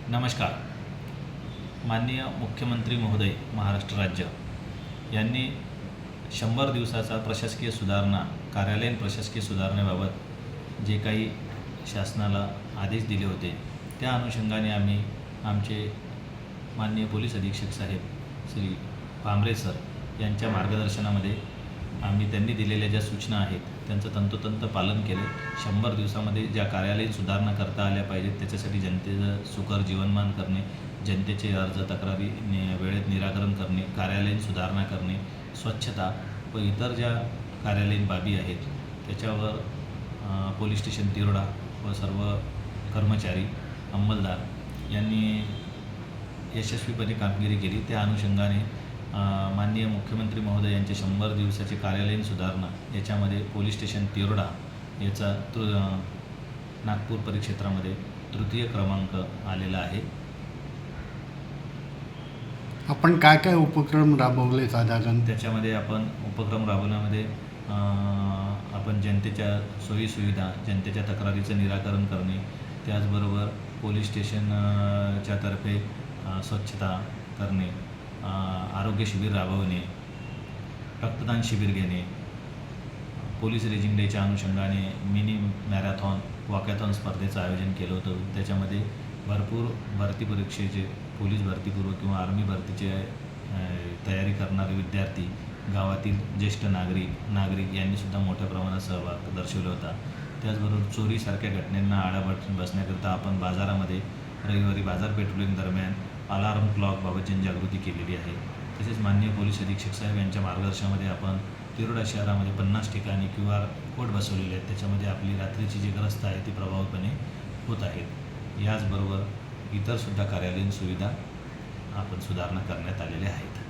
नमस्कार. माननीय मुख्यमंत्री महोदय महाराष्ट्र राज्य यांनी 100 दिवसाचा प्रशासकीय सुधारणा कार्यालयीन प्रशासकीय सुधारणेबाबत जे काही शासनाला आदेश दिले होते त्या अनुषंगाने आम्ही आमचे माननीय पोलीस अधीक्षक साहेब श्री भांबरे सर यांच्या मार्गदर्शनामध्ये आम्ही त्यांनी दिलेल्या ज्या सूचना आहेत त्यांचं तंतोतंत पालन केले. 100 दिवसामध्ये ज्या कार्यालयीन सुधारणा करता आल्या पाहिजेत त्याच्यासाठी जनतेचं सुकर जीवनमान करणे, जनतेचे अर्ज तक्रारी वेळेत निराकरण करणे, कार्यालयीन सुधारणा करणे, स्वच्छता व इतर ज्या कार्यालयीन बाबी आहेत त्याच्यावर पोलीस स्टेशन तिरोडा व सर्व कर्मचारी अंमलदार यांनी यशस्वीपणे कामगिरी केली. त्या अनुषंगाने माननीय मुख्यमंत्री महोदय यांचे 100 दिवसाचे कार्यालयीन सुधारणा याच्यामध्ये पोलीस स्टेशन तिरोडा याचा नागपूर परिक्षेत्रामध्ये तृतीय क्रमांक आलेला आहे. आपण काय काय उपक्रम राबवले साधारण? त्याच्यामध्ये आपण उपक्रम राबवण्यामध्ये आपण जनतेच्या सोयीसुविधा, जनतेच्या तक्रारीचं निराकरण करणे, त्याचबरोबर पोलीस स्टेशनच्या तर्फे स्वच्छता करणे, आरोग्य शिबिर राबवणे, रक्तदान शिबिर घेणे, पोलीस रेजिंग डेच्या अनुषंगाने मिनी मॅरेथॉन वॉकॅथॉन स्पर्धेचं आयोजन केलं होतं. त्याच्यामध्ये भरपूर भरती परीक्षेचे पोलीस भरतीपूर्व किंवा आर्मी भरतीचे तयारी करणारे विद्यार्थी, गावातील ज्येष्ठ नागरिक यांनीसुद्धा मोठ्या प्रमाणात सहभाग दर्शवला होता. त्याचबरोबर चोरीसारख्या घटनांना आळा बसण्याकरिता आपण बाजारामध्ये रविवारी बाजार पेट्रोलिंग दरम्यान अलार्म क्लॉकबाबत जनजागृती केलेली आहे. तसेच माननीय पोलीस अधीक्षक साहेब यांच्या मार्गदर्शनामध्ये आपण तिरोडा शहरामध्ये 50 ठिकाणी QR कोड बसवलेले आहेत. त्याच्यामध्ये आपली रात्रीची जी ग्रस्त आहे ती प्रभावीपणे होत आहेत. याचबरोबर इतरसुद्धा कार्यालयीन सुविधा आपण सुधारणा करण्यात आलेल्या आहेत.